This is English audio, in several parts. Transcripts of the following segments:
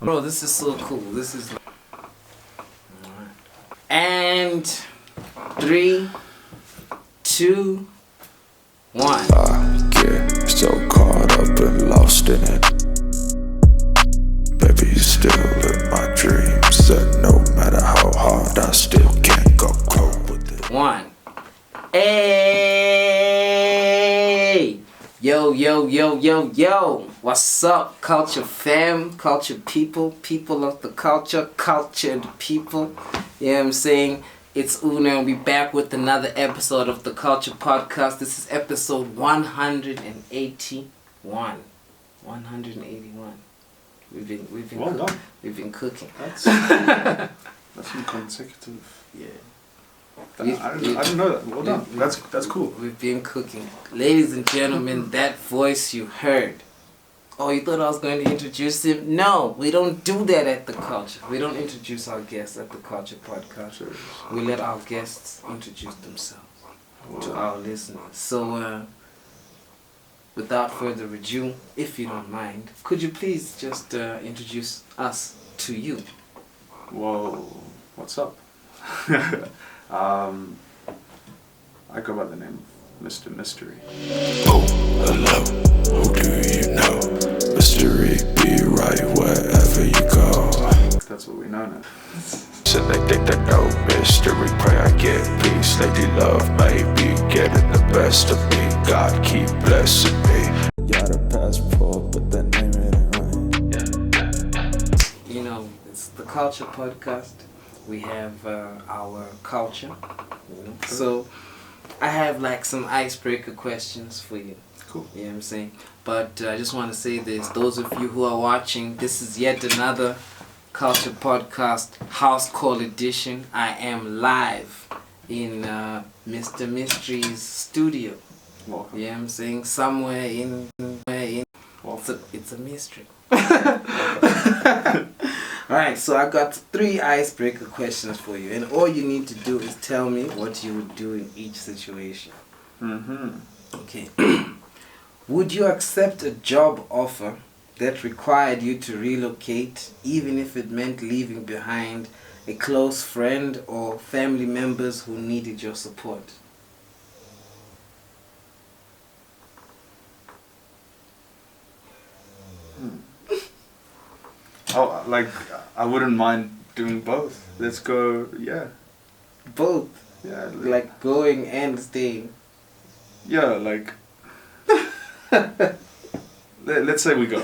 Bro, this is so cool. This is like... And 3, 2, 1. I get so caught up and lost in it. Baby, you're still in my dreams, and no matter how hard, I still can't go cope with it. 1. Hey! Yo, yo, yo, yo, yo! What's up, culture fam, culture people, people of the culture, cultured people? You know what I'm saying? It's Una and we're back with another episode of the Culture Podcast. This is episode 181. 181. We've been cooking. That's some consecutive. Yeah. I didn't know that. Well done. That's cool. We've been cooking. Ladies and gentlemen, that voice you heard. Oh, you thought I was going to introduce him? No, we don't do that at the Culture. We don't introduce our guests at the Culture Podcast. We let our guests introduce themselves to our listeners. So, without further ado, if you don't mind, could you please just introduce us to you? Whoa, what's up? I go by the name of Mr. Mystery. Oh, hello, who do you know? Mystery be right wherever you go. That's what we know now. So they think they know mystery, pray I get peace. Lady love maybe getting the best of me. God keep blessing me. Got a passport, but that name ain't right. You know, it's the Culture Podcast. We have our culture. You know? So I have like some icebreaker questions for you. Cool. You know what I'm saying? But I just want to say this. Those of you who are watching, this is yet another Culture Podcast House Call Edition. I am live in Mr. Mystery's studio. Welcome. You know what I'm saying? Somewhere in it's a mystery. Alright, so I got 3 icebreaker questions for you, and all you need to do is tell me what you would do in each situation. Okay. Would you accept a job offer that required you to relocate, even if it meant leaving behind a close friend or family members who needed your support? Oh, like, I wouldn't mind doing both. Let's go, yeah. Both? Yeah. Like going and staying? Yeah, like... Let's say we go.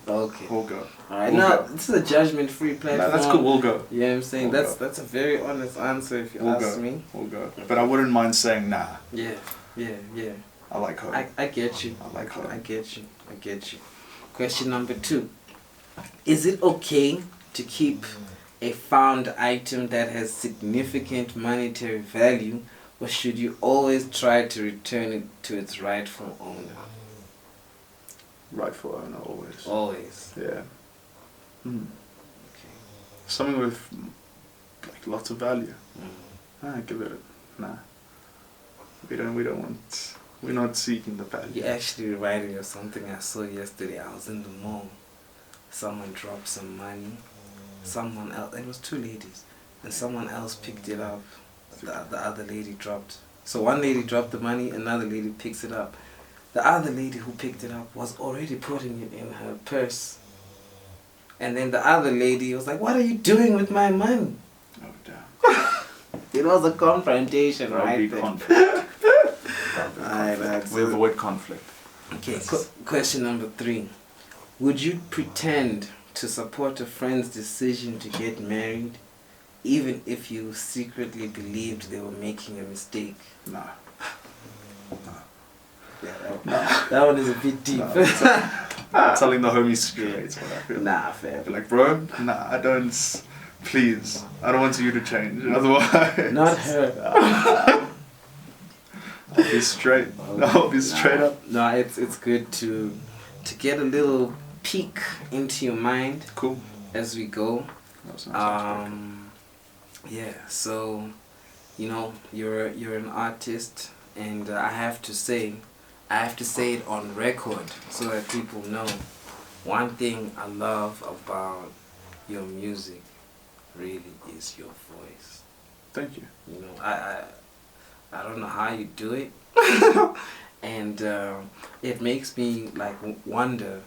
Okay. We'll go. Alright, We'll now go. this is a judgment-free platform. Nah, that's cool, we'll go. You know what I'm saying? We'll go. That's a very honest answer if you We'll ask go. me. We'll go. But I wouldn't mind saying nah. Yeah. I like home. I get you. I like home. I get you. Question number 2. Is it okay to keep a found item that has significant monetary value, or should you always try to return it to its rightful owner? Rightful owner, always. Always. Yeah. Okay. Something with like lots of value. Give it. Nah. We don't want. We're not seeking the value. You actually reminded me of something I saw yesterday. I was in the mall. Someone dropped some money. Someone else. It was 2 ladies, and someone else picked it up. The other lady dropped. So one lady dropped the money. Another lady picks it up. The other lady who picked it up was already putting it in her purse. And then the other lady was like, "What are you doing with my money?" Oh damn. It was a confrontation, right? Conflict. Alright, We avoid conflict. Okay, question number 3. Would you pretend to support a friend's decision to get married, even if you secretly believed they were making a mistake? Nah. Yeah, that one is a bit deep. I'm telling the homies straight what I feel. Nah, fair. Be like, bro, nah, I don't. Please, I don't want you to change. Otherwise, Not her. I'll be straight. I'll be straight up. No, it's good to get a little peek into your mind. Cool. As we go. Yeah. So, you know, you're an artist, and I have to say it on record so that people know. One thing I love about your music really is your voice. Thank you. You know, I don't know how you do it, and it makes me like wonder,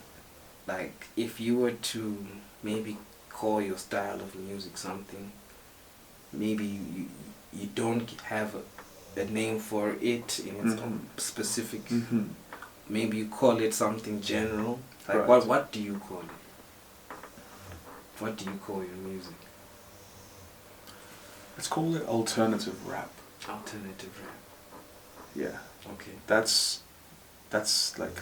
like if you were to maybe call your style of music something, maybe you don't have a name for it in its own specific. Maybe you call it something general. Like Right. what do you call it? What do you call your music? Let's call it alternative rap. Alternative rap. Yeah. Okay. That's like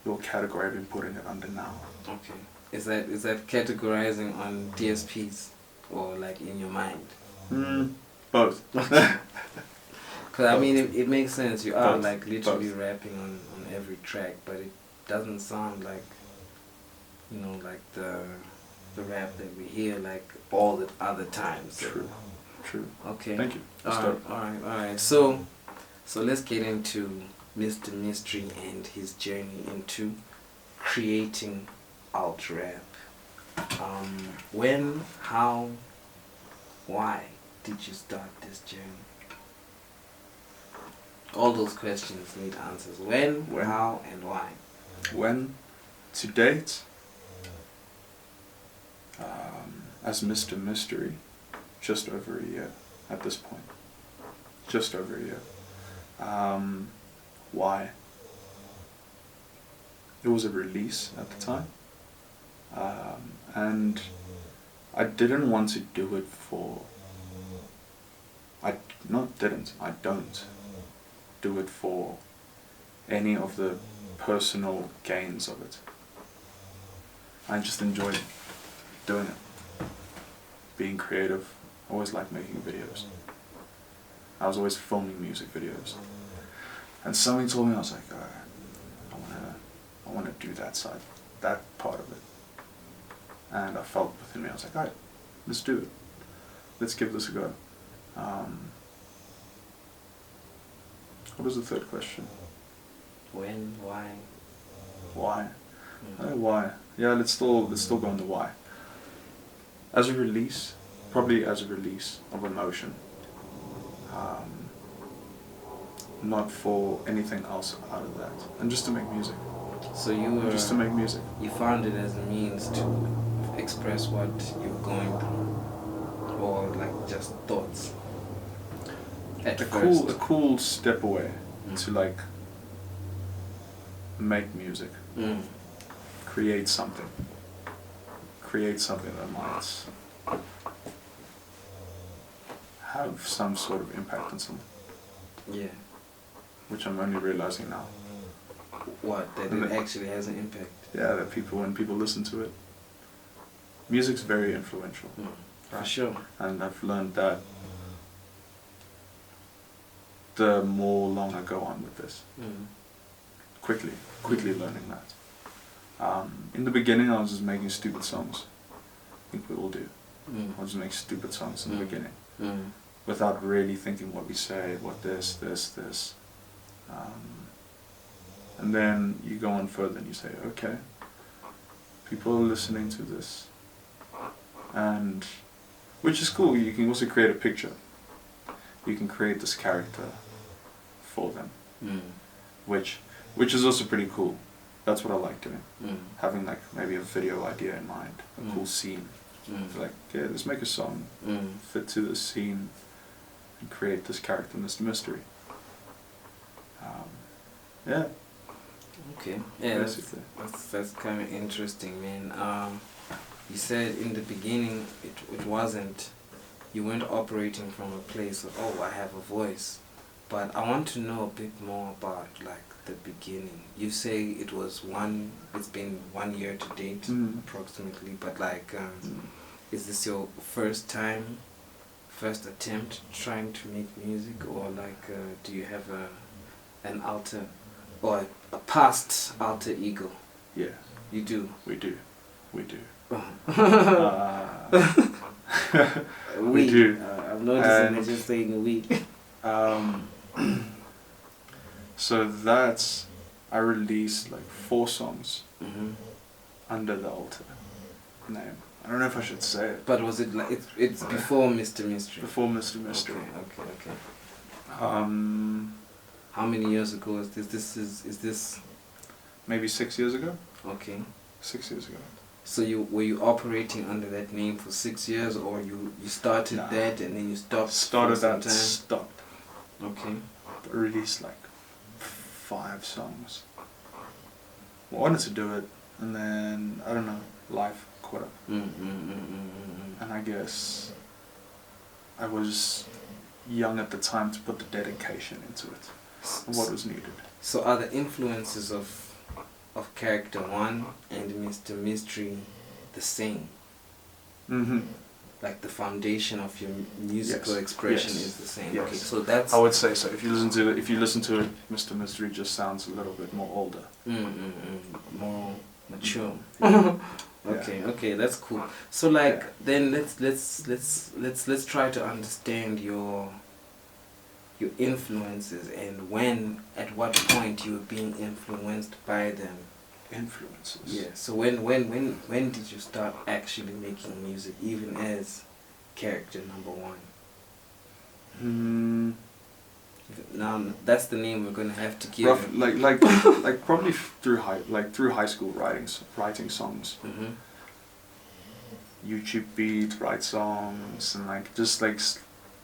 your category I've been putting it under now. Okay. Is that categorizing on DSPs or like in your mind? Both. Because I mean, it makes sense. You are Both. like literally Both. rapping on every track, but it doesn't sound like, you know, like the rap that we hear like all the other times. True. Okay. Thank you. That's All dope. right. So let's get into Mr. Mystery and his journey into creating alt rap. When, how, why did you start this journey? All those questions need answers. When, how, and why. When, to date, as Mr. Mystery, just over a year at this point. Just over a year. Why? It was a release at the time. And I didn't want to do it for... I don't do it for any of the personal gains of it. I just enjoyed doing it. Being creative. I always liked making videos. I was always filming music videos. And somebody told me, I was like, alright, I want to do that side, that part of it. And I felt within me, I was like, alright, let's do it. Let's give this a go. What was the third question? When, why? Why? Why? Yeah, let's still go on the why. As a release, probably as a release of emotion. Not for anything else out of that. And just to make music. So you were... Just to make music. You found it as a means to express what you're going through, or like just thoughts. At A first. cool step away to like make music, create something that might have some sort of impact on someone. Yeah. Which I'm only realizing now. What? That And it then- actually has an impact. Yeah, that when people listen to it, music's very influential. For Right. sure. And I've learned that the more long I go on with this. Quickly learning that. In the beginning I was just making stupid songs. I think we all do. I was just making stupid songs in the beginning. Without really thinking what we say, what this. And then you go on further and you say, okay, people are listening to this. And, which is cool, you can also create a picture. You can create this character for them. Which is also pretty cool. That's what I like doing. Having like maybe a video idea in mind, a cool scene. Like, yeah, let's make a song, fit to this scene, and create this character, Mr. Mystery. Yeah. Okay. Yeah, Basically. that's kind of interesting, man. You said in the beginning it wasn't, you weren't operating from a place of, oh, I have a voice. But I want to know a bit more about like the beginning. You say it's been 1 year to date approximately, but like is this your first attempt trying to make music, or like do you have an alter or a past alter ego? Yeah. You do. We do. We do. I'm noticing that you're saying we. So I released like 4 songs under the alter name I don't know if I should say it. But was it like it's before Mr. Mystery? Before Mr. Mystery. Okay. How many years ago is this? Is this? Maybe 6 years ago. Okay. 6 years ago. So were you operating under that name for 6 years, or you started that and then you stopped? Started that, stopped. Okay. Released like 5 songs. I wanted to do it, and then I don't know, life caught up. And I guess I was young at the time to put the dedication into it, and what was needed. So are the influences of Character 1 and Mr. Mystery the same? Like the foundation of your musical expression is the same. Yes. Okay, so that's. I would say so. If you listen to it, Mr. Mystery just sounds a little bit more older. More mature. Okay, okay, that's cool. So like then let's try to understand your influences and at what point you were being influenced by them. Influences. Yeah. So when did you start actually making music, even as Character number 1? Now that's the name we're gonna have to give. Like probably through high school writing songs. YouTube beat, write songs, and just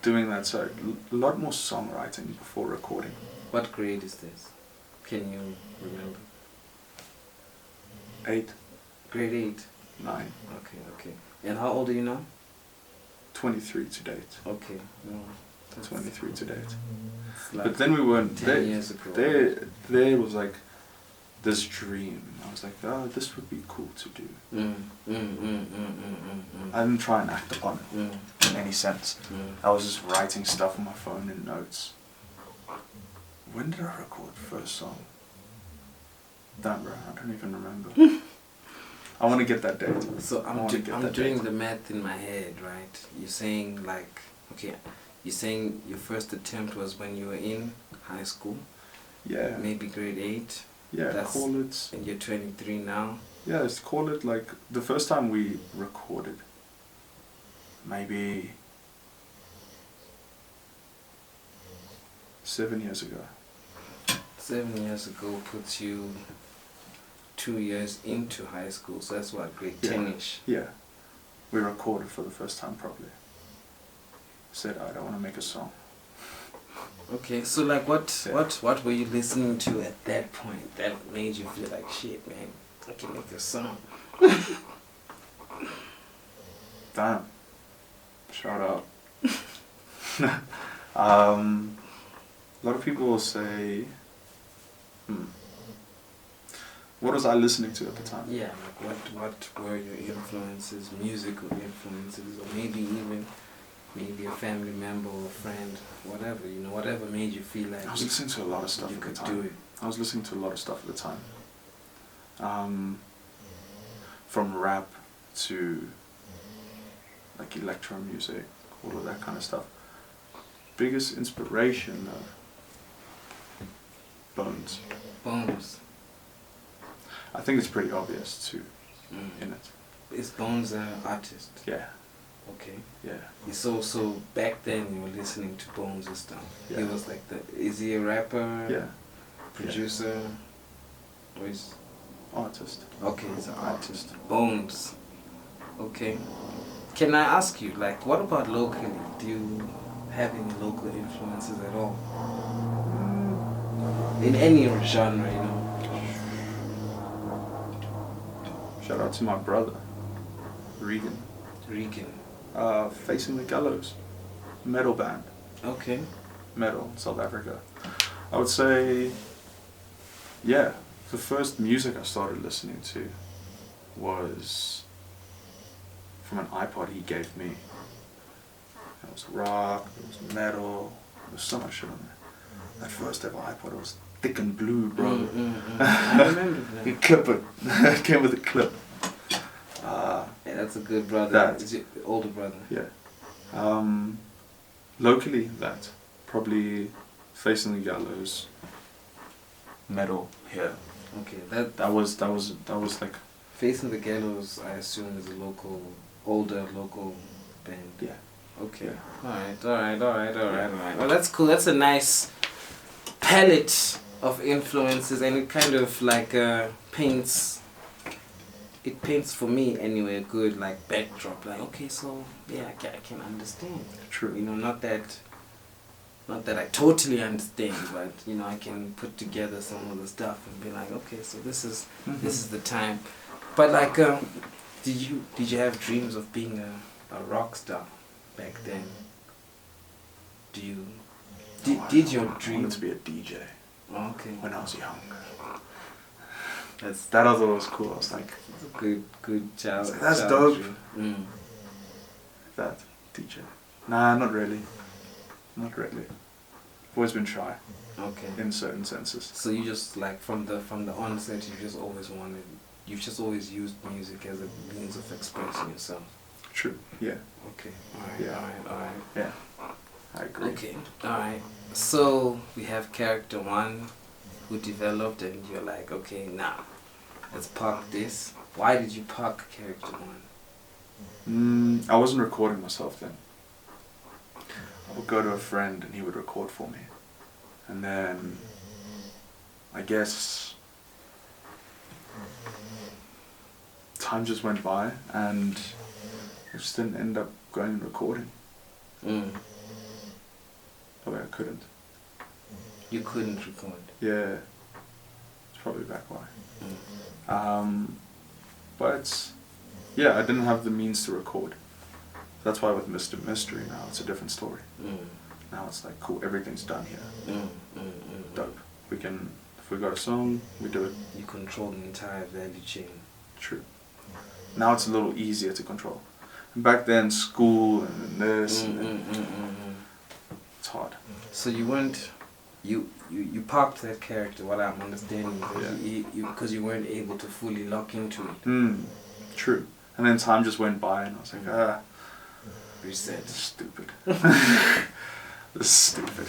doing that. So a lot more songwriting before recording. What grade is this? Can you remember? 8. Grade 8. 9. Okay. And how old are you now? 23 to date. Okay. No, 23 to date. Like but then we weren't 10 years ago. There was like this dream. I was like, oh, this would be cool to do. I didn't try and act upon it in any sense. I was just writing stuff on my phone in notes. When did I record the first song? Damn, bro, I don't even remember. I want to get that date. So I'm doing the math in my head, right? You're saying you're saying your first attempt was when you were in high school. Yeah. Maybe grade 8. Yeah, call it. And you're 23 now. Yeah, let's call it like the first time we recorded. Maybe 7 years ago. 7 years ago puts you 2 years into high school, so that's what, grade 10-ish? Yeah. We recorded for the first time probably. Said, I don't want to make a song. Okay, so like what were you listening to at that point that made you feel like, shit, man, I can make a song? Damn. Shout out. A lot of people will say, what was I listening to at the time? Yeah, like what were your influences, musical influences, or maybe a family member or a friend, whatever, whatever made you feel like I was listening to a lot of stuff at the time. do it. I was listening to a lot of stuff at the time. From rap to like electro music, all of that kind of stuff. Biggest inspiration though, Bones. Bones. I think it's pretty obvious too in it. Is Bones an artist? Yeah. Okay. Yeah. So back then you were listening to Bones and stuff. Yeah. He was like is he a rapper? Yeah. Producer? Or is Artist. okay, he's an artist. Bones. Okay. Can I ask you, like, what about locally? Do you have any local influences at all? In any genre, Shout out to my brother, Regan. Facing the Gallows. Metal band. Okay. Metal, South Africa. I would say, yeah, the first music I started listening to was from an iPod he gave me. It was rock, it was metal, there was so much shit on there. My first ever iPod, it was thick and blue, bro. I remember that. You clip it. It came with a clip. Yeah, that's a good brother. That. Is your older brother? Yeah. Locally, that. Probably Facing the Gallows. Metal here. Okay, That was like Facing the Gallows, I assume, is a older local band. Yeah. Okay. Yeah. Alright. Well, that's cool. That's a nice palette of influences, and it kind of like paints for me anyway a good like backdrop. Like, okay, so yeah, I can understand. True. You know, not that I totally understand, but you know, I can put together some of the stuff and be like, okay, so this is the time. But like, did you have dreams of being a rock star back then? Did your I dream? wanted to be a DJ Oh, okay. when I was young. That's That I thought was cool. I was like, a good child. That's child dope. dream. Mm. that DJ. Nah, not really. Not really. I've always been shy Okay. in certain senses. So you just like from the onset, you've just always used music as a means of expressing yourself. True. Yeah. Okay. Alright. Yeah. Alright. Yeah. I agree. Okay. Alright. So we have character 1 who developed, and you're like, okay, now let's park this. Why did you park character 1? I wasn't recording myself then. I would go to a friend and he would record for me. And then, I guess, time just went by and I just didn't end up going and recording. Mm. Oh, I couldn't. You couldn't record. Yeah, it's probably back why. Mm. But yeah, I didn't have the means to record. That's why with Mr. Mystery now it's a different story. Mm. Now it's like, cool, everything's done here. Mm. Dope. We can, if we got a song, we do it. You control the entire value chain. True. Now it's a little easier to control. And back then, school and this and then, it's hard. So you weren't, you parked that character, what I'm understanding, because you weren't able to fully lock into it. True. And then time just went by and I was like, Reset. this is stupid. This is stupid.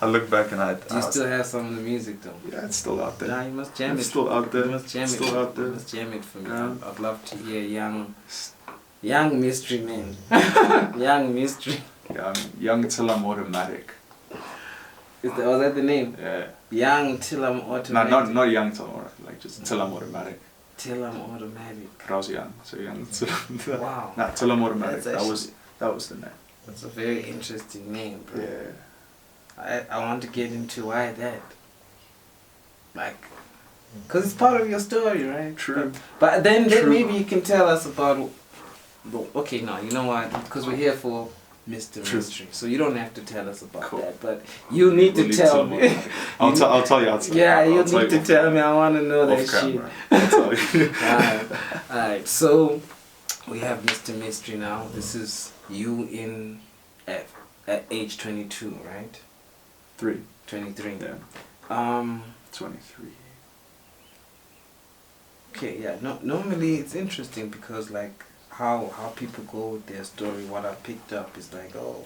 I look back and Do you still have some of the music though? Yeah, it's still out there. Nah, you must jam It's it. still out there. You must jam It's it. still out there. You must jam it for me. Yeah. I'd love to hear young mystery man. Young mystery. Young till I'm automatic. Was that the name? Yeah. Young till I'm automatic. Not young till I'm automatic, like just till I'm automatic. Till I'm automatic. But I was young, so young till Wow. Nah, till I'm automatic. That's That was the name. That's a very interesting name, bro. Yeah. I want to get into why that. Like, because it's part of your story, right? True. But then True. maybe you can tell us about. Okay, now you know what? Because we're here for Mr. True. Mystery, so you don't have to tell us about Cool. that. But you need to tell me. I'll tell you outside. Yeah, you I'll tell need to off- tell me. I want to know that off shit. camera. I'll tell you. Alright, so we have Mr. Mystery now. This is you at age 22, right? 23. Yeah. 23. Okay, yeah. No, normally it's interesting because like how people go with their story. What I picked up is like, oh,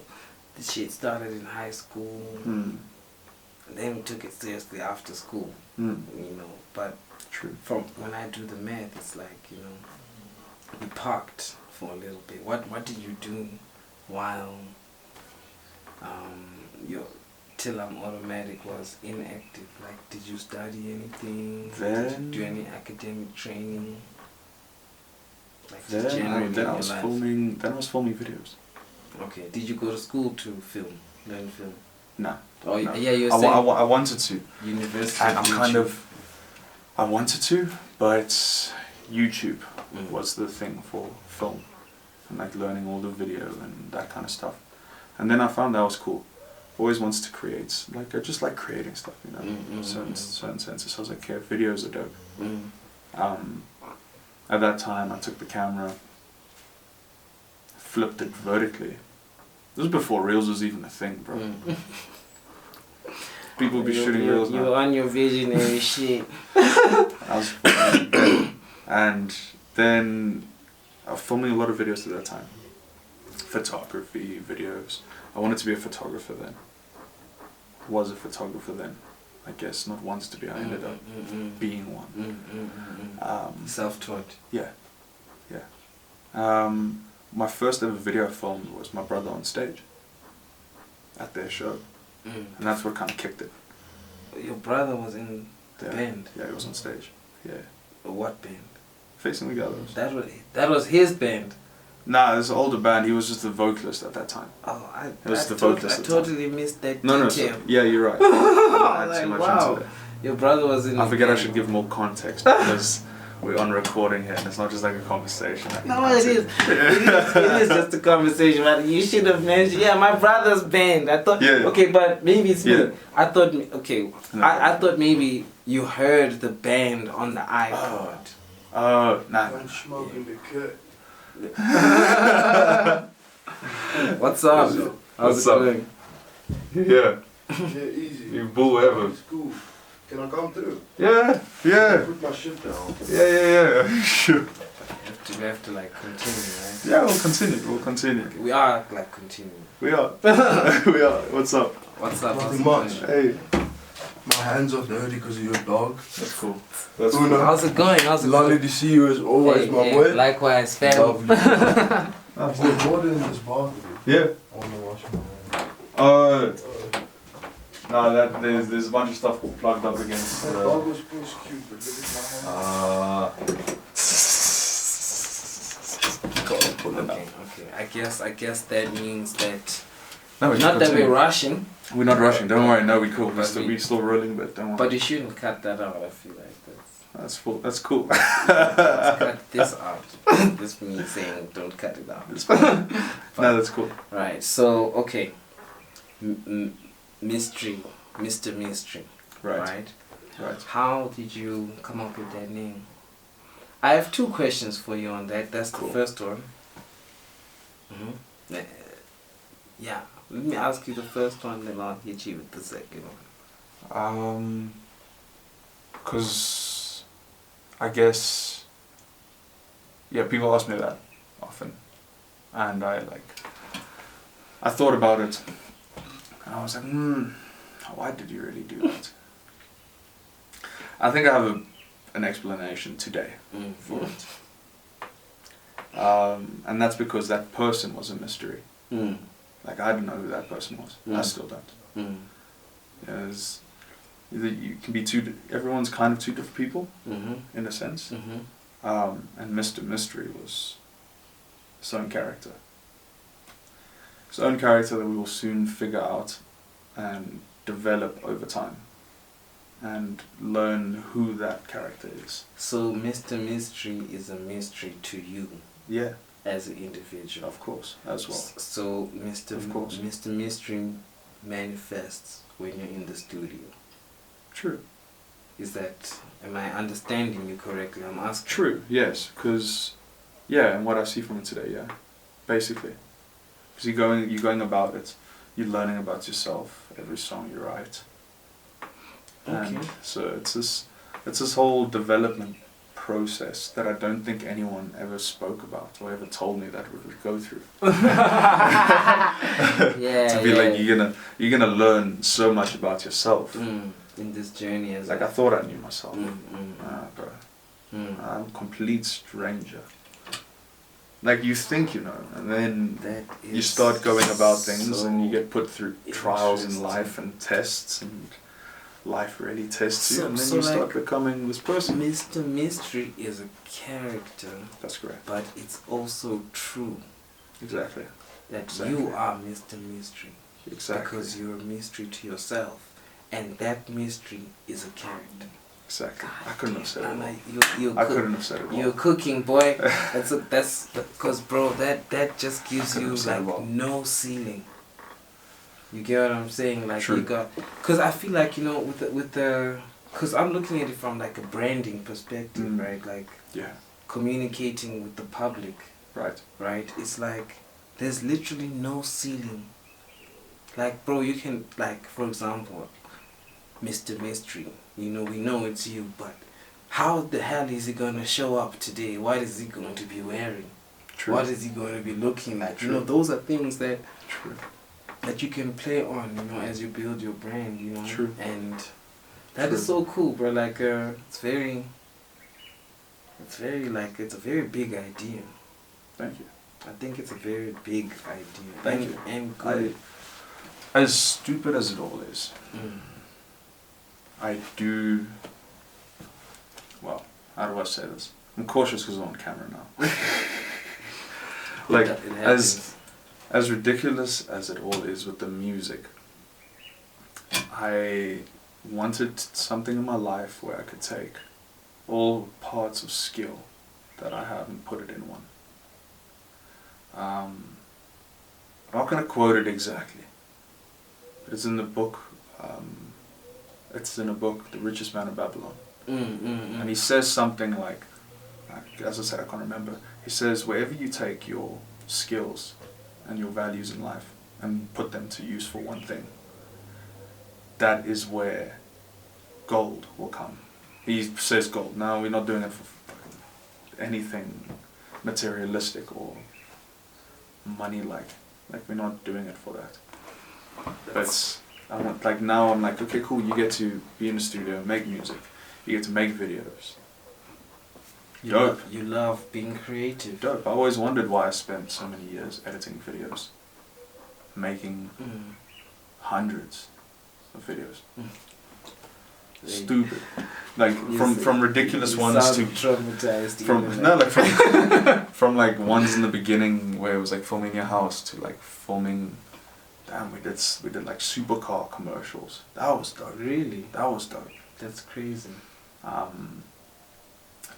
this shit started in high school, and then we took it seriously after school. You know, but True. from when I do the math, it's like, you know, you parked for a little bit. What did you do while your Till I'm Automatic was inactive? Like, did you study anything? Did you do any academic training? Like, just generally in Then I your was life? filming videos. Okay. Did you go to school to learn film? No. Oh, no. yeah, you're I saying wanted to. university. And I'm kind YouTube. of. I wanted to, but YouTube Mm. was the thing for film, and like learning all the video and that kind of stuff. And then I found that was cool. Always wanted to create, like I just like creating stuff, you know, certain senses. So I was like, okay, videos are dope. At that time, I took the camera, flipped it vertically. This was before Reels was even a thing, bro. People be shooting Reels now. You're on your visionary shit. I was and then I was filming a lot of videos at that time. Photography, videos. I wanted to be a photographer then. Was a photographer then. I guess not wants to be. I ended up being one. Self-taught. Yeah. My first ever video I filmed was my brother on stage at their show, and that's what kind of kicked it. Your brother was in the band? Yeah, he was on stage. Yeah. What band? Facing the Gallows. That was his band. Nah, it was an older band. He was just the vocalist at that time. Oh, I totally missed that detail. Yeah, you're right. I like, too much wow. into that. Your brother was in. I forget I should give more context because we're on recording here and it's not just like a conversation. No, it is. It is just a conversation. But you should have mentioned, my brother's band. I thought, okay, but maybe it's me. I thought, okay, I thought maybe you heard the band on the iPod. Oh, nah. I'm smoking the cut. What's up? How's it going? Yeah. Yeah, easy. You bull ever. It's cool. Can I come through? Yeah. Put my shit down. Yeah. Sure. We have to like continue, right? Yeah, we'll continue. We are like continuing. We are. We are. What's up? Nothing much. Hey. My hands are dirty because of your dog. That's cool. That's Una. cool. How's it going? Lovely to see you as always, my boy. Likewise, fam. Lovely. There's water in this bathroom. Yeah. I want to wash my hands. No, there's a bunch of stuff plugged up against. That dog was supposed cute, but look at my hands. Gotta pull it Okay. I guess that means that. No, Not that we're rushing. We're not rushing. Don't worry. No, we're cool. But We're still rolling, but don't worry. But you shouldn't cut that out. I feel like That's full. That's cool. let's cut this out. This me saying don't cut it out. No, that's cool. Right. So okay. Mystery, Mr. Mystery. Right. How did you come up with that name? I have two questions for you on that. That's Cool. the first one. Yeah. Let me ask you the first one, then I'll hit you with the second one. Cause I guess, people ask me that often, and I thought about it, and I was like, why did you really do that? I think I have an explanation today for it, and that's because that person was a mystery. Like I don't know who that person was. I still don't. Because you can be everyone's kind of two different people in a sense. And Mr. Mystery was his own character. His own character that we will soon figure out and develop over time and learn who that character is. So Mr. Mystery is a mystery to you. Yeah. As an individual. Of course, as well. So Mr. Mystery manifests when you're in the studio. True. Am I understanding you correctly? I'm asking. True, yes, because, and what I see from it today, basically. Because you're going about it, you're learning about yourself, every song you write. Okay. And so it's this whole development process that I don't think anyone ever spoke about or ever told me that we would go through. To be like you're gonna learn so much about yourself in this journey. I thought I knew myself. Bro. I'm a complete stranger. Like you think you know, and then you start going about things and you get put through trials in life and tests, and life really tests you, and then you start becoming this person. Mr. Mystery is a character. That's correct. But it's also true. Exactly. That you are Mr. Mystery. Exactly. Because you're a mystery to yourself. And that mystery is a character. Exactly. I couldn't have said it more. I couldn't have said it more. You're cooking, boy. That's because, bro, that just gives you like no ceiling. You get what I'm saying? Like True. you got, because I feel like with the, because I'm looking at it from like a branding perspective, right? Like communicating with the public. Right. It's like there's literally no ceiling. Like, bro, you can, like, for example, Mr. Mystery. We know it's you, but how the hell is he gonna show up today? What is he going to be wearing? True. What is he going to be looking like? True. Those are things that True. that you can play on, as you build your brand, True. And That is so cool, bro. Like, it's a very big idea. Thank you. I think it's a very big idea. Thank you. And good. As stupid as it all is, I do. Well, how do I say this? I'm cautious because I'm on camera now. Like, as ridiculous as it all is with the music, I wanted something in my life where I could take all parts of skill that I have and put it in one. I'm not going to quote it exactly, but it's in the book. It's in a book, The Richest Man of Babylon. And he says something like, as I said, I can't remember. He says, wherever you take your skills and your values in life and put them to use for one thing, that is where gold will come. He says gold. No, we're not doing it for anything materialistic or money-like. Like, we're not doing it for that. But now I'm like, okay, cool, you get to be in the studio, make music. You get to make videos. Dope. You love being creative. Dope. I always wondered why I spent so many years editing videos. Making hundreds of videos. Stupid. Like, from ridiculous ones to traumatized. From like ones in the beginning where it was like filming your house to like filming. Damn, we did like supercar commercials. That was dope. Really? That was dope. That's crazy.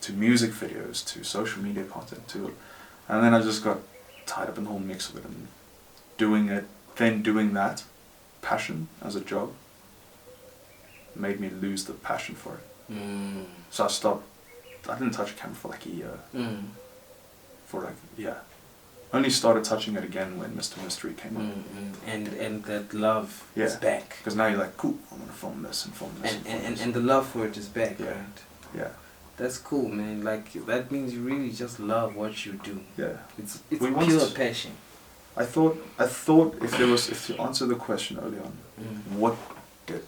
To music videos, to social media content, and then I just got tied up in the whole mix of it and doing that passion as a job made me lose the passion for it. So I didn't touch a camera for like a year. Only started touching it again when Mr. Mystery came up. And that love is back. Because now you're like, cool, I'm gonna film this and film this. And the love for it is back, Yeah. right? Yeah. That's cool, man. Like, that means you really just love what you do. Yeah. It's pure passion. I thought if to answer the question early on, what did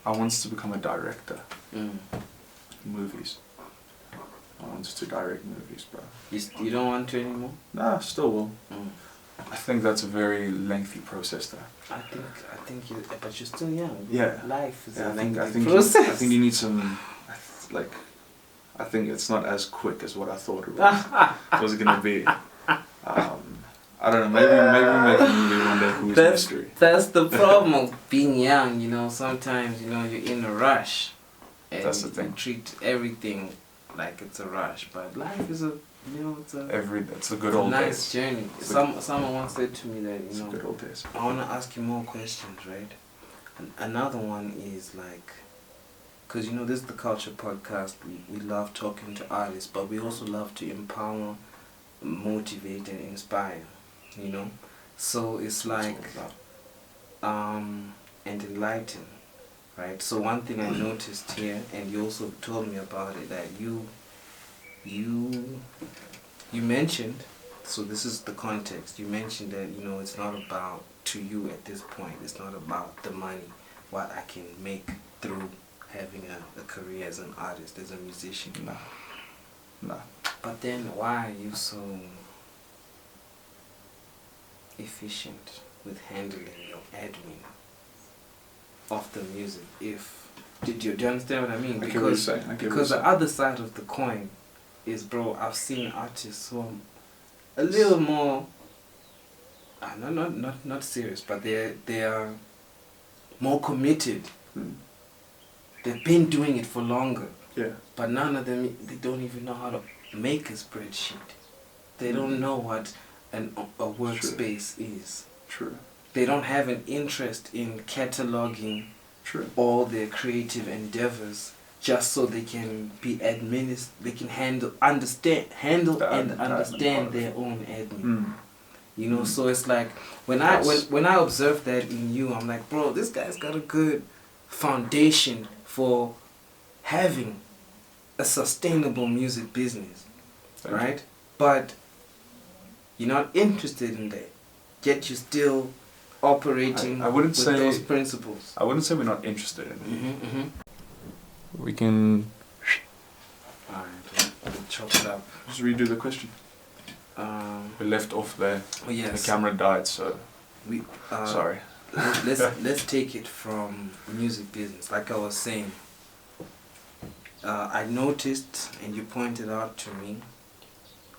I wanted to become a director. Movies. I wanted to direct movies, bro. You don't want to anymore? Nah, still will. I think that's a very lengthy process there. I think but you're still young. Yeah. Life is a I think process. I think you need some, like, I think it's not as quick as what I thought it was gonna be. I don't know. Maybe we make a movie one day. Who's Mystery? That's the problem of being young. You know, sometimes you're in a rush. And that's the thing. You treat everything like it's a rush, but life is it's a good old nice days. journey. Someone once said to me that it's a good old days. I want to ask you more questions, right? And another one is like, because this is the Culture Podcast. We love talking to artists, but we also love to empower, motivate, and inspire. So it's like and enlighten. Right. So one thing I noticed here, and you also told me about it, that you mentioned. So this is the context. You mentioned that it's not about, to you at this point, it's not about the money, what I can make through having a career as an artist, as a musician. Nah. But then why are you so efficient with handling your admin of the music? Do you understand what I mean? Because the other side of the coin is, bro, I've seen artists who are a little more not serious, but they are more committed. They've been doing it for longer. Yeah. But none of them, they don't even know how to make a spreadsheet. They don't know what a workspace is. True. They don't have an interest in cataloging all their creative endeavors just so they can be they can understand their own admin. So it's like when I observe that in you, I'm like, bro, this guy's got a good foundation for having a sustainable music business. Right? But you're not interested in that. Yet you're still operating I wouldn't with say those principles. I wouldn't say we're not interested in it. We can Alright, we'll chop it up. just redo the question. We left off there. Oh yes. The camera died, so We sorry. let's take it from music business. Like I was saying, I noticed, and you pointed out to me,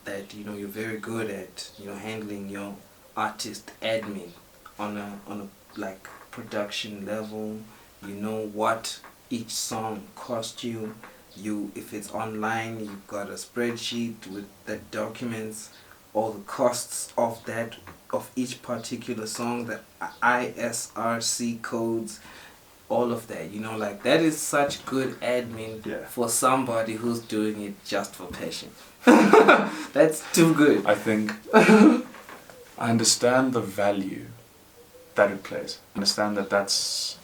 that you're very good at handling your artist admin on a like production level. You know what each song cost you. If it's online, you've got a spreadsheet with that documents all the costs of each particular song, the ISRC codes, all of that. Like that is such good admin for somebody who's doing it just for passion. That's too good. I think I understand the value that it plays. I understand that's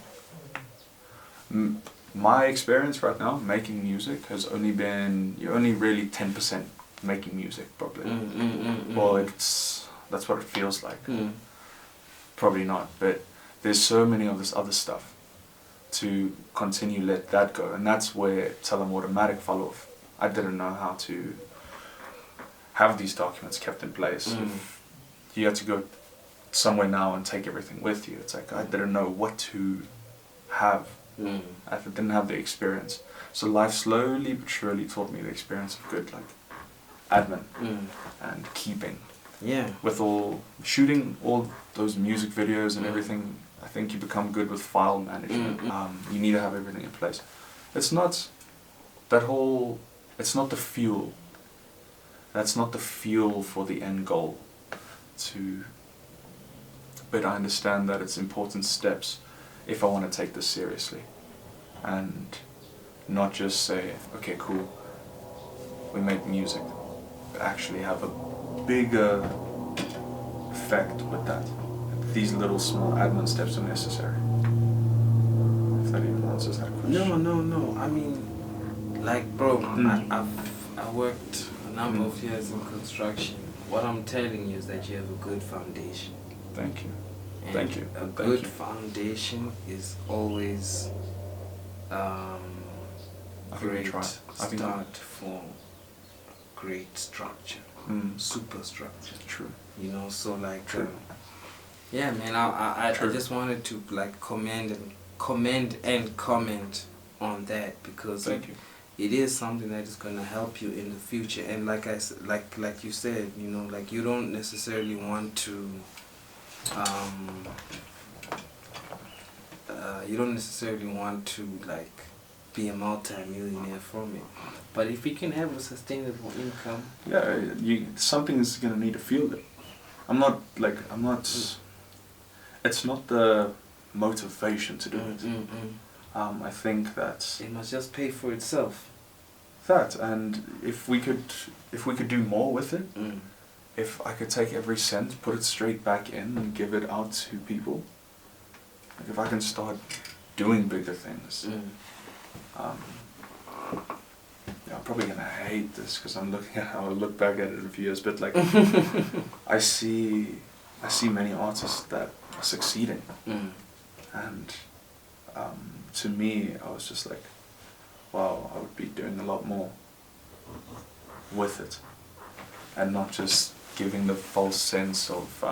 my experience right now making music has only been, you're only really 10% making music probably. Well, that's what it feels like. Probably not, but there's so many of this other stuff to continue let that go, and that's where Tell 'em Automatic fell off. I didn't know how to have these documents kept in place. If you had to go somewhere now and take everything with you, it's like I didn't know what to have. I didn't have the experience. So life slowly but surely taught me the experience of good like admin and keeping. Yeah. With all shooting all those music videos and everything, I think you become good with file management. You need to have everything in place. It's not that whole. It's not the fuel. That's not the fuel for the end goal. But I understand that it's important steps if I want to take this seriously, and not just say, okay, cool, we make music, but actually have a bigger effect with that. These little small admin steps are necessary. If that even answers that question. No. I mean, like, bro, I worked a number of years in construction. What I'm telling you is that you have a good foundation. Thank you. And Thank you. A good foundation is always great start for great structure, super structure. True. So like, True. yeah, man. I just wanted to like commend and comment on that, because Thank you. it is something that is gonna help you in the future. And like I said, like you said, like you don't necessarily want to. You don't necessarily want to like be a multi-millionaire from it, but if you can have a sustainable income, something's gonna need to fuel it. It's not the motivation to do it. I think that it must just pay for itself. And if we could do more with it, if I could take every cent, put it straight back in and give it out to people, like if I can start doing bigger things, I'm probably gonna hate this because I'm looking at how I look back at it in a few years, but like I see many artists that are succeeding, and to me I was just like, wow, I would be doing a lot more with it, and not just giving the false sense of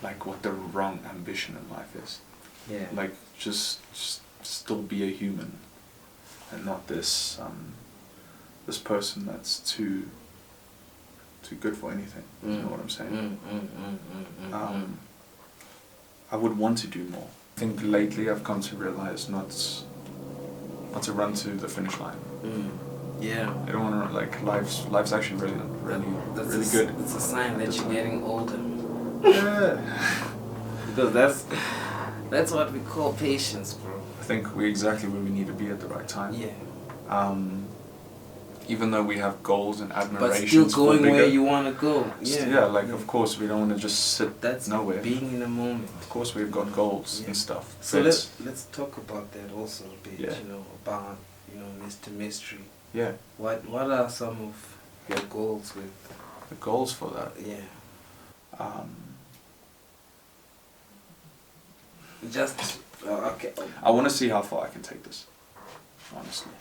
like what the wrong ambition in life is. Yeah. Like just still be a human, and not this this person that's too good for anything. You know what I'm saying? I would want to do more. I think lately I've come to realize not to run to the finish line. Yeah. I don't want to like life's actually really good. It's a sign that you're getting older. Yeah. Because that's what we call patience, bro. I think we're exactly where we need to be at the right time. Yeah. Even though we have goals and admirations, but still going where you want to go. Yeah. Of course we don't want to just sit nowhere. Being in the moment. Of course we've got goals and stuff. So let's talk about that also a bit. Yeah. About Mr. Mystery. Yeah. What are some of your goals with the goals for that? Yeah. I want to see how far I can take this. honestly.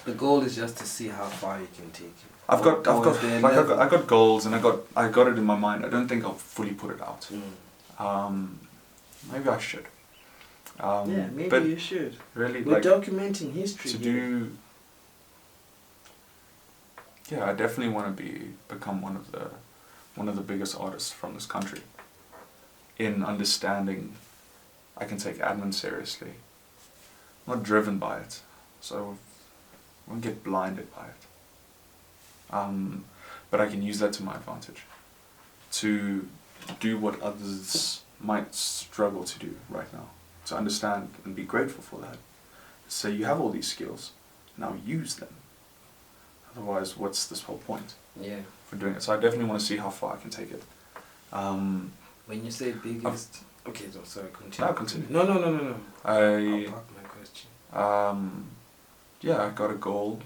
The goal is just to see how far you can take it. I got goals, and I got it in my mind. I don't think I'll fully put it out. Maybe I should. Yeah, maybe but you should. Really, we're like, documenting history. To do. Yeah, I definitely want to become one of the biggest artists from this country. In understanding, I can take admin seriously. I'm not driven by it, so I won't get blinded by it. But I can use that to my advantage, to do what others might struggle to do right now, to understand and be grateful for that. So you have all these skills, now use them. Otherwise, what's this whole point? Yeah. For doing it. So I definitely want to see how far I can take it. When you say biggest, okay, so sorry, continue. No, continue. No. I'll park my question. Yeah, I got a goal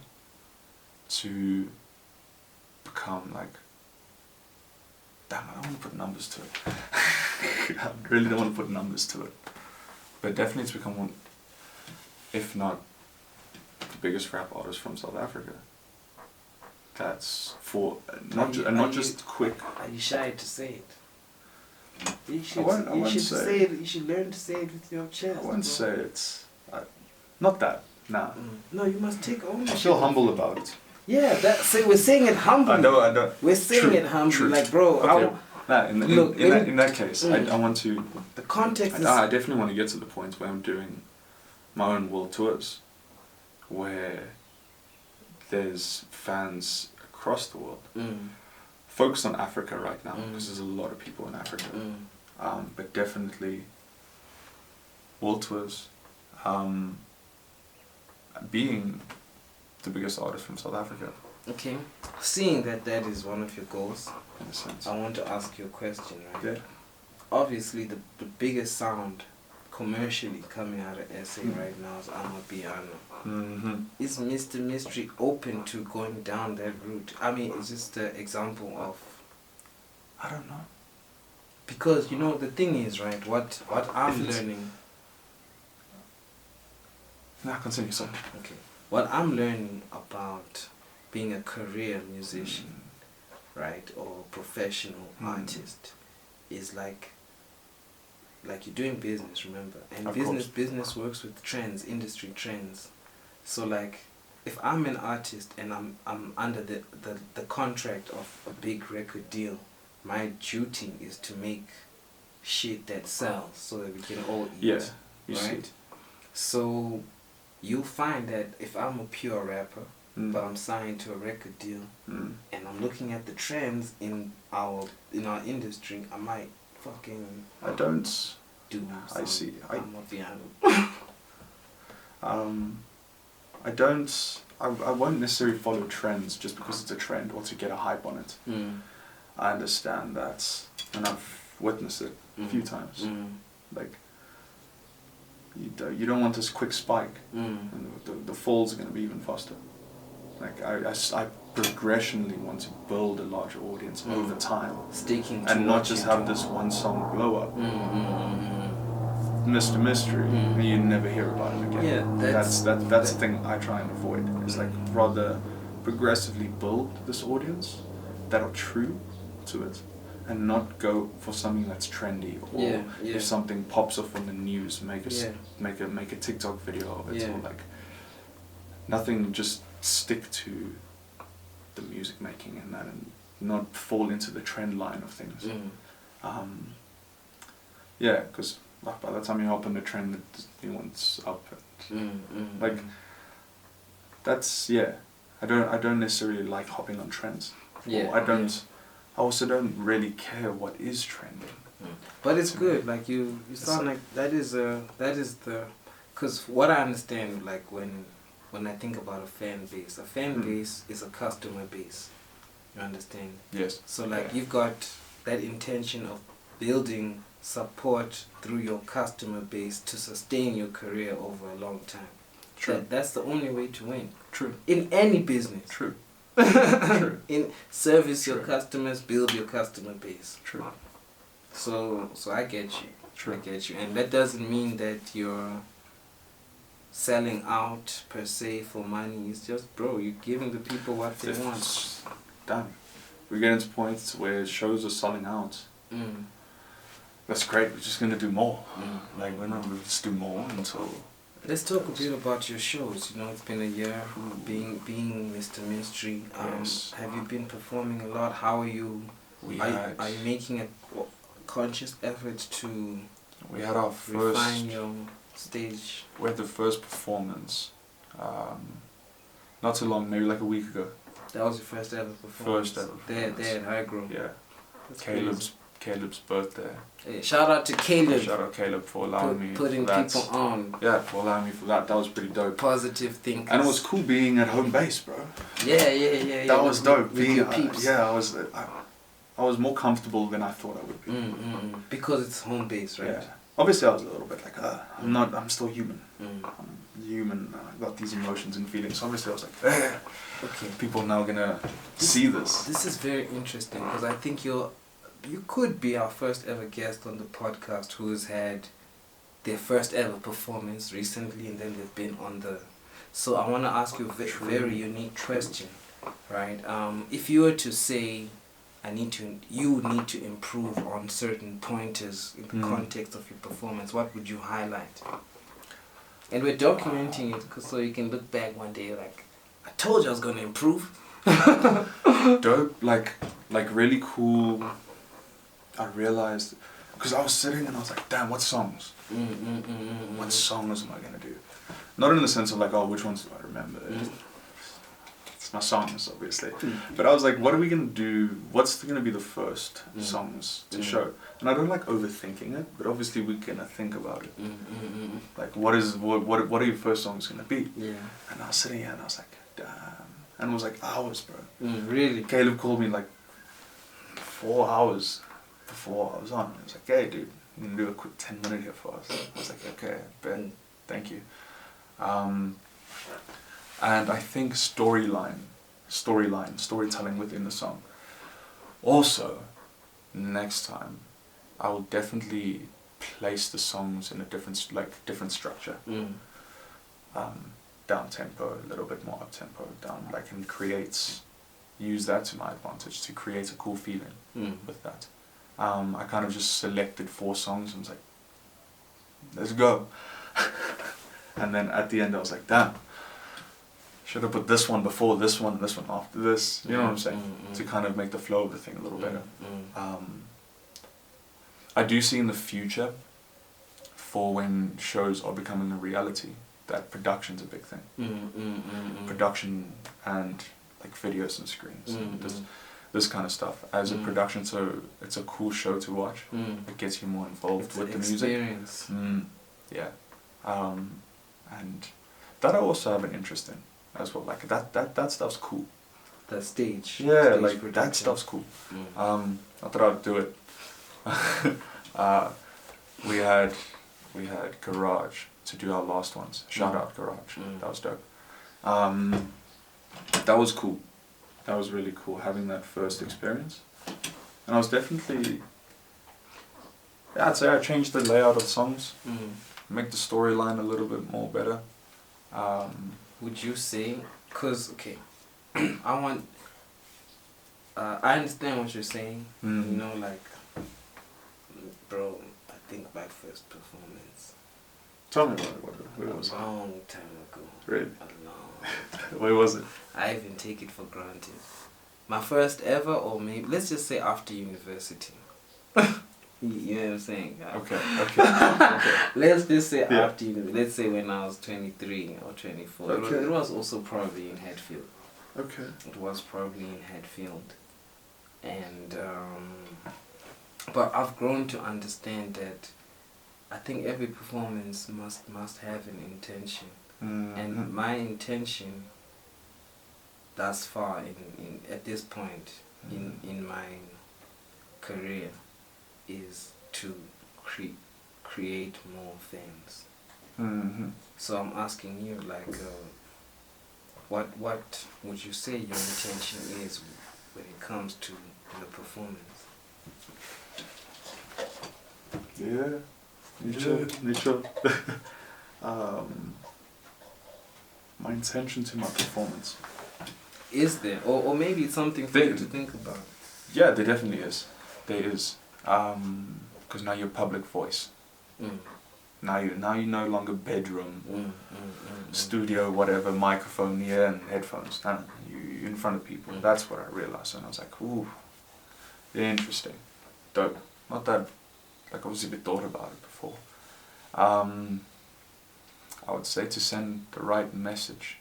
to become like. Damn, I don't want to put numbers to it. I really don't want to put numbers to it. But definitely to become one, if not the biggest rap artist from South Africa. That's for not just quick. Are you shy to say it? You should. I won't say it. You should learn to say it with your chest. I won't say it's not that. Nah. No, you must take ownership. I feel humble about it. Yeah, we're saying it humbly. I know. We're saying it humbly, like, bro. Okay. In that case, I want to. The context is. I definitely want to get to the point where I'm doing my own world tours, where there's fans across the world. Focused on Africa right now because there's a lot of people in Africa. But definitely world tours. Being the biggest artist from South Africa. Okay. Seeing that is one of your goals, in a sense. I want to ask you a question, right? Yeah. Obviously, the biggest sound commercially coming out of SA right now is Amapiano. Is Mr. Mystery open to going down that route? I mean, it's just an example of... I don't know. Because, you know, the thing is, right, what I'm learning... Nah, continue, sorry. Okay. What I'm learning about being a career musician, right, or professional artist, is like you're doing business, remember? And business works with trends, industry trends. So like, if I'm an artist and I'm under the contract of a big record deal, my duty is to make shit that sells so that we can all eat. Yeah, right? So you'll find that if I'm a pure rapper, but I'm signed to a record deal, and I'm looking at the trends in our industry, I might fucking do I see. Amapiano. I won't necessarily follow trends just because it's a trend or to get a hype on it. I understand that, and I've witnessed it a few times. Like, you don't want this quick spike, and the falls are going to be even faster. Like, I progressionally want to build a larger audience over time, Sticking to and not just have this one song blow up. Mr. Mystery, and you never hear about it again. Yeah, that's the thing I try and avoid. It's like rather progressively build this audience that are true to it, and not go for something that's trendy, or if something pops up on the news, make a TikTok video of it, or like nothing. Just stick to the music making and that, and not fall into the trend line of things. Because by the time you hop on the trend, the new one's up. And like that's I don't necessarily like hopping on trends. I also don't really care what is trending. But it's good. Like you sound like that is the, because what I understand, like when I think about a fan base is a customer base. You understand? Yes. So like you've got that intention of building support through your customer base to sustain your career over a long time. True. That's the only way to win. True. In any business. True. True. In service your customers, build your customer base. True. So I get you. True. I get you. And that doesn't mean that you're selling out per se for money. It's just, bro, you're giving the people what they want. Damn. We're getting to points where shows are selling out. That's great. We're just gonna do more. Like we're not. We'll just do more until. Let's talk a bit about your shows. You know, it's been a year being Mr. Mystery. Yes. Have you been performing a lot? How are you? Are you making a conscious effort to? We had our first. Refine your stage. We had the first performance. Not too long, maybe like a week ago. That was your first ever performance. First ever performance. There at High Grove. Yeah. That's Caleb's birthday. Hey, shout out to Caleb. Shout out Caleb for allowing me. Putting people on. Yeah, for allowing me for that. That was pretty dope. Positive thinking. And it was cool being at home base, bro. Yeah. That was dope. With your peeps. I was more comfortable than I thought I would be. Because it's home base, right? Yeah. Obviously, I was a little bit like, I'm still human. I'm human. I got these emotions and feelings. So obviously, I was like, okay. People now gonna see this. This is very interesting because I think you could be our first ever guest on the podcast who's had their first ever performance recently, and then they've been on the. So I want to ask you a very unique question, right? If you were to say, you need to improve on certain pointers in the context of your performance, what would you highlight? And we're documenting it so you can look back one day like, I told you I was going to improve. Dope, like really cool. I realized, because I was sitting and I was like, damn, what songs? What songs am I going to do? Not in the sense of like, oh, which ones do I remember? It's my songs, obviously. But I was like, what are we going to do? What's going to be the first songs to show? And I don't like overthinking it, but obviously we're going to think about it. Like, what are your first songs going to be? Yeah. And I was sitting here and I was like, damn. And it was like hours, bro. Really? Caleb called me like 4 hours before I was on. He was like, hey, dude, I'm going to do a quick 10-minute here for us. I was like, okay, Ben, thank you. And I think storytelling within the song. Also, next time, I will definitely place the songs in a different structure. Down tempo, a little bit more up tempo, down, like, and use that to my advantage to create a cool feeling with that. I kind of just selected 4 songs and was like, let's go. And then at the end I was like, damn, should have put this one before this one after this, you know what I'm saying? To kind of make the flow of the thing a little better. I do see in the future, for when shows are becoming a reality, that production's a big thing. Production and like videos and screens, and this kind of stuff. As a production, so it's a cool show to watch. It gets you more involved with the music. Experience. Yeah. And that I also have an interest in as well. Like that stuff's cool. The stage. Yeah, stage like production. that stuff's cool. Not that I'd do it. We had Garage to do our last ones. Shout out Garage. That was dope. That was cool. That was really cool having that first experience. And I was definitely, I'd say I changed the layout of songs, make the storyline a little bit more better. Would you say, cause okay, I understand what you're saying. You know, like, bro, I think my first performance. Tell me about it. Where was it? A long time ago. Really? A long. Where was it? I even take it for granted. My first ever, or maybe let's just say after university. You know what I'm saying? Okay. Let's just say after university. Let's say when I was 23 or 24. Okay. It was also probably in Hatfield. Okay. It was probably in Hatfield. And but I've grown to understand that I think every performance must have an intention. And my intention thus far in at this point in my career is to create more things. So I'm asking you, like, what would you say your intention is when it comes to the performance? Yeah. Nature. My intention to my performance. Is there? Or maybe it's something for you to think about. Yeah, there definitely is. There is. Because now you're public voice. Mm. Now you no longer bedroom, studio, whatever, microphone here and headphones. Now you're in front of people. That's what I realized, and I was like, ooh, interesting, dope. Not that, like, obviously we thought about it before. I would say to send the right message.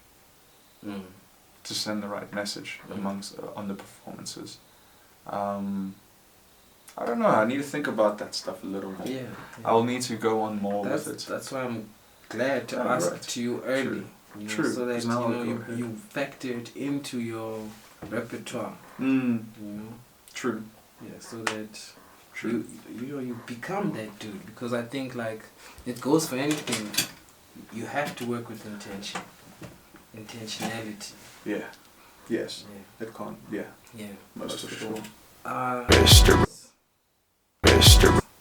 To send the right message amongst on the performances. I don't know. I need to think about that stuff a little more. Yeah. I'll need to go on more with it. That's why I'm glad to ask to you early. You know, True. So that Now you factor it into your repertoire. Mm. You know. True. Yeah. So that True. you become that dude, because I think, like, it goes for anything. You have to work with intention, intentionality. Yeah. Yes. Yeah. It can't. Yeah. Yeah. Most for sure. Mystery.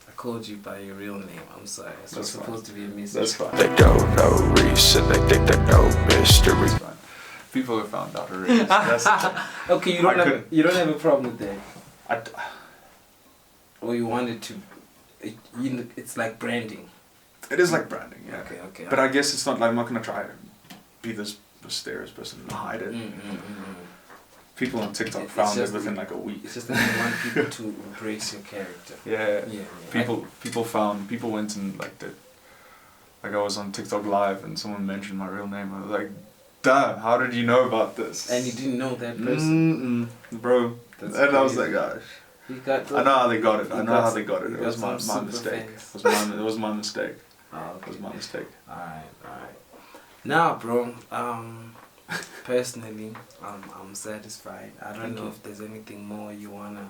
I called you by your real name. I'm sorry. It's That's supposed to be a mystery. That's fine. They don't know reason, they think they know mystery. That's fine. People have found out already. That's the thing. Okay, you don't have a problem with that. Or you wanted to. It's like branding. It is like branding, yeah. Okay. But I guess it's not like I'm not gonna try to be this mysterious person and hide it. People on TikTok found it within like a week. It's just that you want people to embrace your character. Yeah. People went and like I was on TikTok live and someone mentioned my real name. I was like, damn, how did you know about this? And you didn't know that person. Bro. That's and crazy. I was like, gosh. I know how they got it. It was my mistake. It was my mistake. Oh, It was my mistake. Alright. Now, bro, personally, I'm satisfied. I don't know if there's anything more you wanna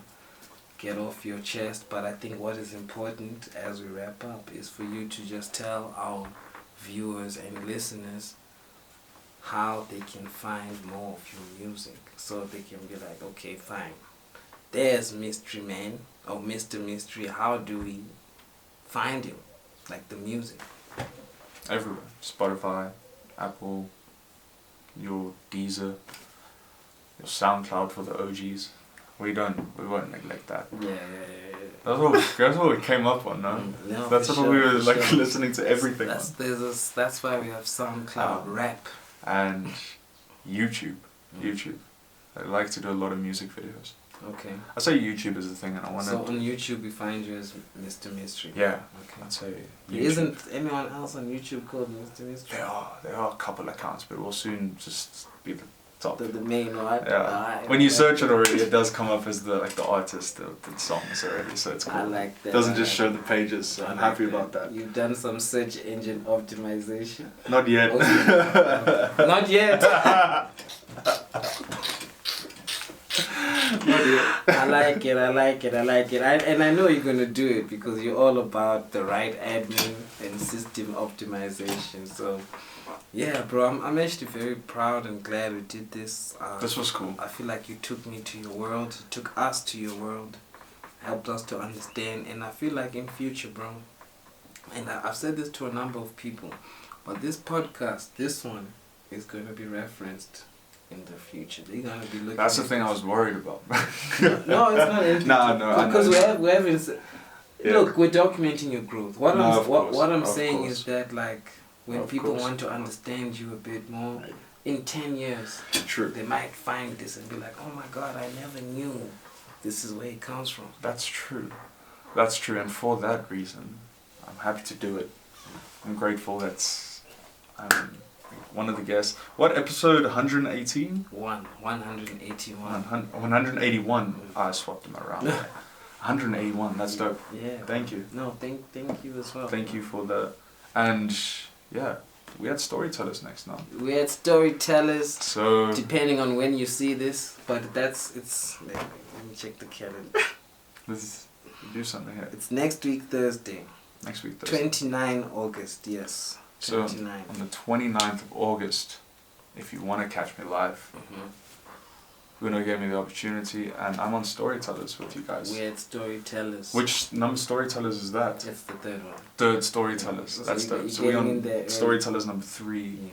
get off your chest, but I think what is important as we wrap up is for you to just tell our viewers and listeners how they can find more of your music, so they can be like, okay, fine, there's Mystery Man or Mr. Mystery. How do we find him? Like the music. Everywhere. Spotify, Apple, your Deezer, your SoundCloud for the OGs. We won't neglect that. Yeah. That's what we came up on, no? No, That's for what we were sure, like sure. listening to everything on. That's why we have SoundCloud rap. And YouTube. I like to do a lot of music videos. Okay. I say YouTube is the thing, and I want So on YouTube we find you as Mr. Mystery. Yeah. Okay. I'd say There isn't anyone else on YouTube called Mr. Mystery? There are a couple accounts, but we'll soon just be the top. The main one. Yeah. When you search it already, it does come up as the artist, the songs already, so it's cool. I like that. It doesn't just show the pages, so I'm happy about that. You've done some search engine optimization. Not yet. Not yet. I like it. And I know you're gonna do it because you're all about the right admin and system optimization. So yeah, bro, I'm actually very proud and glad we did this. This was cool. I feel like you took me to your world, you took us to your world, helped us to understand, and I feel like in future, bro, and I've said this to a number of people, but this podcast, this one, is going to be referenced in the future. They're going to be looking. That's the thing I was worried about. No, it's not anything. No, because we haven't. Look, we're documenting your growth. What I'm saying is that, like, when people want to understand you a bit more, in 10 years, True. they might find this and be like, oh my God, I never knew this is where it comes from. That's true. That's true, and for that reason, I'm happy to do it. I'm grateful that I'm one of the guests. What episode? 118? 181. 181. I swapped them around. 181. That's dope. Yeah. Thank you. No, thank you as well. Thank you for the, and yeah, we had storytellers next now. We had storytellers. So depending on when you see this, but it's. Let me check the calendar. let's do something here. It's next week Thursday. Next week Thursday. 29 August. Yes. 29. So on the 29th of August, if you want to catch me live, Uno gave me the opportunity, and I'm on Storytellers with you guys. We had Storytellers. Which number Storytellers is that? It's the third one. Third Storytellers. So That's you dope. get So we're on in there, Storytellers number 3. Yeah.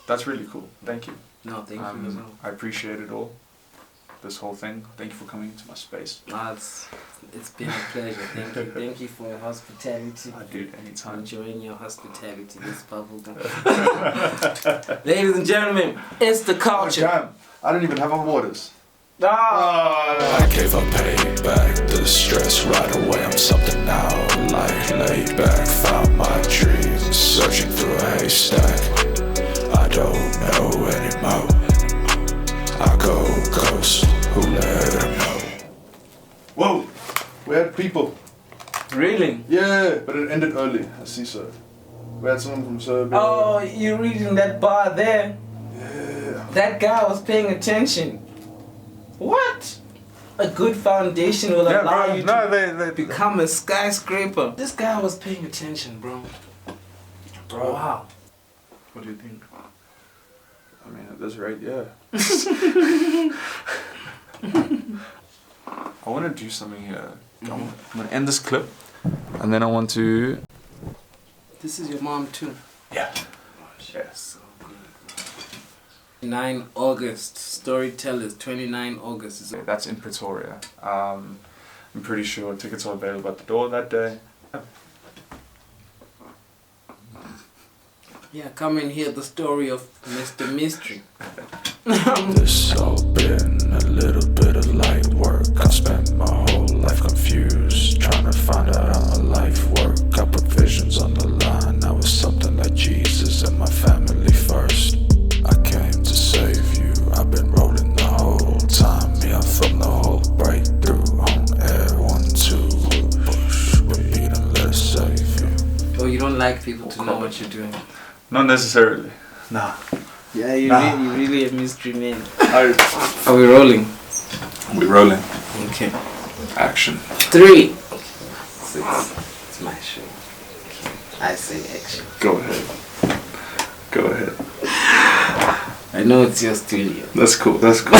That's really cool. Thank you. No, thank you as well. I appreciate it all. This whole thing. Thank you for coming into my space. It's been a pleasure. Thank you. Thank you for your hospitality. I do anytime. Enjoying your hospitality, this bubblegum. Ladies and gentlemen, it's the culture. Damn, I don't even have my waters. I gave up payback to the stress right away. I'm something now, like laid back. Found my dreams, searching through a haystack. I don't know anymore. I go ghost, who let her know? Whoa, we had people. Really? Yeah, but it ended early. I see so. We had someone from Serbia. Oh, you're reading that bar there? Yeah. That guy was paying attention. What? A good foundation will allow you to become a skyscraper. This guy was paying attention, bro. Bro. Wow. What do you think? I mean, at this rate, yeah. I want to do something here. I'm going to end this clip. And then I want to... This is your mom too. Yeah. Yes. 9 August. Storytellers, 29 August. That's in Pretoria. I'm pretty sure tickets are available at the door that day. Yeah, come and hear the story of Mr. Mystery. This all been a little bit of light work. I spent my whole life confused, trying to find out how my life work. I put visions on the line. I was something like Jesus and my family first. I came to save you. I've been rolling the whole time. Me, I filmed the whole breakthrough on air 1, 2. Push, repeat and let us save you. Oh, you don't like people to know what you're doing? Not necessarily. Nah. Yeah, you're really a mystery man. Are we rolling? We're rolling. Okay. Action. 3. 6. It's my show. Okay. I say action. Go ahead. Go ahead. I know it's your studio. That's cool. That's cool.